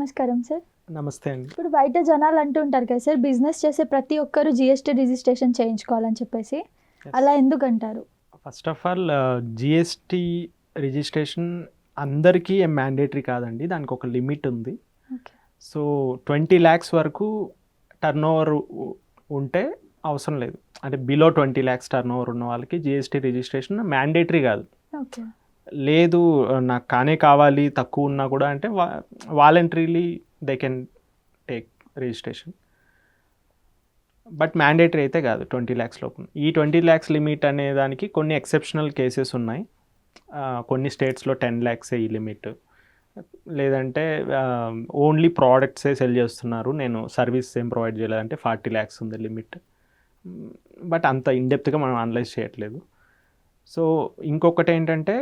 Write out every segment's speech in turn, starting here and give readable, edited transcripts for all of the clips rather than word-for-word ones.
నమస్కారం సార్. నమస్తే అండి. ఇప్పుడు బయట జనాలు అంటూ ఉంటారు కదా సార్, బిజినెస్ చేసే ప్రతి ఒక్కరు జిఎస్టీ రిజిస్ట్రేషన్ చేయించుకోవాలని చెప్పేసి, అలా ఎందుకు అంటారు? First of all GST registration అందరికీ ఏం మ్యాండేటరీ కాదండి, దానికి ఒక లిమిట్ ఉంది. సో 20 lakhs వరకు టర్న్ ఓవర్ ఉంటే అవసరం లేదు, అంటే బిలో 20 lakhs టర్న్ ఓవర్ ఉన్న వాళ్ళకి జిఎస్టీ రిజిస్ట్రేషన్ మ్యాండేటరీ కాదు. లేదు నాకు కావాలి తక్కువ ఉన్నా కూడా అంటే voluntarily they can take registration, but mandatory అయితే కాదు 20 lakhs లోపు. ఈ 20 lakhs లిమిట్ అనే దానికి కొన్ని ఎక్సెప్షనల్ కేసెస్ ఉన్నాయి. కొన్ని స్టేట్స్లో 10 lakhs ఈ లిమిట్, లేదంటే ఓన్లీ ప్రోడక్ట్సే సెల్ చేస్తున్నారు, నేను సర్వీస్ ఏం ప్రొవైడ్ చేయలేదంటే 40 lakhs ఉంది లిమిట్. బట్ అంత ఇన్డెప్త్గా మనం అనలైజ్ చేయట్లేదు. సో ఇంకొకటి ఏంటంటే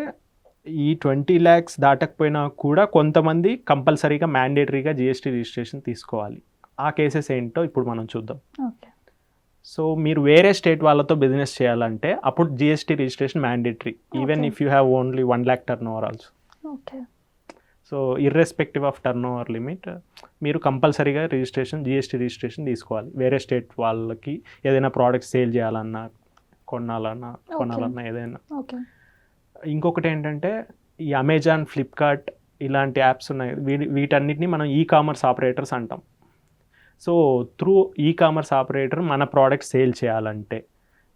ఈ 20 lakhs దాటకపోయినా కూడా కొంతమంది కంపల్సరీగా మ్యాండేటరీగా జిఎస్టీ రిజిస్ట్రేషన్ తీసుకోవాలి. ఆ కేసెస్ ఏంటో ఇప్పుడు మనం చూద్దాం. సో మీరు వేరే స్టేట్ వాళ్ళతో బిజినెస్ చేయాలంటే అప్పుడు GST registration mandatory, even if you have only 1 lakh turn over also. So irrespective of turn over limit మీరు కంపల్సరీగా జిఎస్టీ రిజిస్ట్రేషన్ తీసుకోవాలి. వేరే స్టేట్ వాళ్ళకి ఏదైనా ప్రోడక్ట్ సేల్ చేయాలన్నా, కొనాలన్నా ఏదైనా. ఇంకొకటి ఏంటంటే ఈ అమెజాన్, ఫ్లిప్కార్ట్ ఇలాంటి యాప్స్ ఉన్నాయి, వీటన్నిటిని మనం కామర్స్ ఆపరేటర్స్ అంటాం. సో త్రూ కామర్స్ ఆపరేటర్ మన ప్రోడక్ట్ సేల్ చేయాలంటే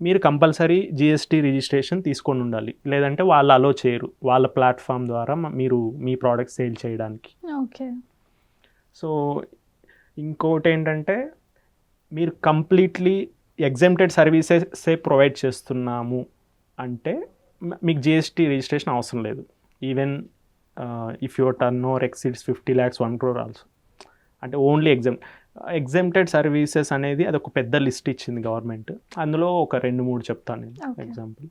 మీరు కంపల్సరీ జిఎస్టీ రిజిస్ట్రేషన్ తీసుకొని ఉండాలి, లేదంటే వాళ్ళు అలో చేయరు వాళ్ళ ప్లాట్ఫామ్ ద్వారా మీరు మీ ప్రోడక్ట్ సేల్ చేయడానికి. సో ఇంకోటి ఏంటంటే మీరు కంప్లీట్లీ ఎగ్జెంప్టెడ్ సర్వీసెసే ప్రొవైడ్ చేస్తున్నాము అంటే మీకు జిఎస్టీ రిజిస్ట్రేషన్ అవసరం లేదు, even if your turn over exceeds 50 lakhs 1 crore also. అంటే ఓన్లీ ఎగ్జెంప్టెడ్ సర్వీసెస్ అనేది అది ఒక పెద్ద లిస్ట్ ఇచ్చింది గవర్నమెంట్, అందులో ఒక 2-3 చెప్తాను నేను ఎగ్జాంపుల్.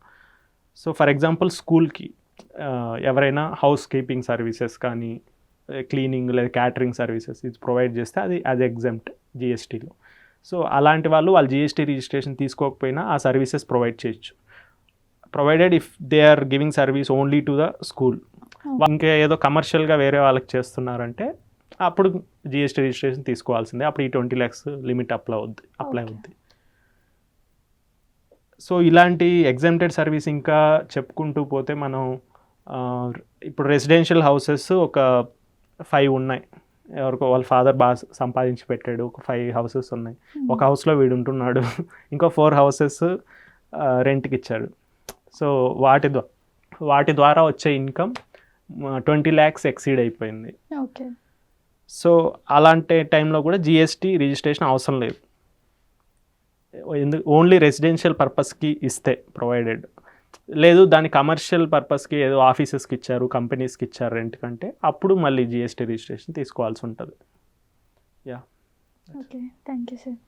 సో ఫర్ ఎగ్జాంపుల్ స్కూల్కి ఎవరైనా హౌస్ కీపింగ్ సర్వీసెస్ కానీ, క్లీనింగ్ లేదా క్యాటరింగ్ సర్వీసెస్ ఇది ప్రొవైడ్ చేస్తే అది ఎగ్జెంప్ట్ జిఎస్టీలో. సో అలాంటి వాళ్ళు జిఎస్టీ రిజిస్ట్రేషన్ తీసుకోకపోయినా ఆ సర్వీసెస్ ప్రొవైడ్ చేయొచ్చు, provided if they are giving service only to the school. ఇంకా ఏదో కమర్షియల్గా వేరే వాళ్ళకి చేస్తున్నారంటే అప్పుడు జిఎస్టీ రిజిస్ట్రేషన్ తీసుకోవాల్సిందే, అప్పుడు ఈ 20 lakhs లిమిట్ అప్లై అవుద్ది. సో ఇలాంటి ఎగ్జెంప్టెడ్ సర్వీస్ ఇంకా చెప్పుకుంటూ పోతే మనం ఇప్పుడు రెసిడెన్షియల్ హౌసెస్ ఒక 5 ఉన్నాయి, ఎవరికో వాళ్ళ ఫాదర్ బాగా సంపాదించి పెట్టాడు, ఒక 5 houses ఉన్నాయి, ఒక హౌస్లో వీడు ఉంటున్నాడు, ఇంకో 4 houses రెంట్కి ఇచ్చాడు. సో వాటి ద్వారా వచ్చే ఇన్కమ్ 20 lakhs ఎక్సీడ్ అయిపోయింది. సో అలాంటి టైంలో కూడా జిఎస్టీ రిజిస్ట్రేషన్ అవసరం లేదు, ఓన్లీ రెసిడెన్షియల్ పర్పస్కి ఇస్తే ప్రొవైడెడ్. లేదు దాని కమర్షియల్ పర్పస్కి ఏదో ఆఫీసెస్కి ఇచ్చారు, కంపెనీస్కి ఇచ్చారు రెంట్ కంటే, అప్పుడు మళ్ళీ జిఎస్టీ రిజిస్ట్రేషన్ తీసుకోవాల్సి ఉంటుంది. Thank you sir.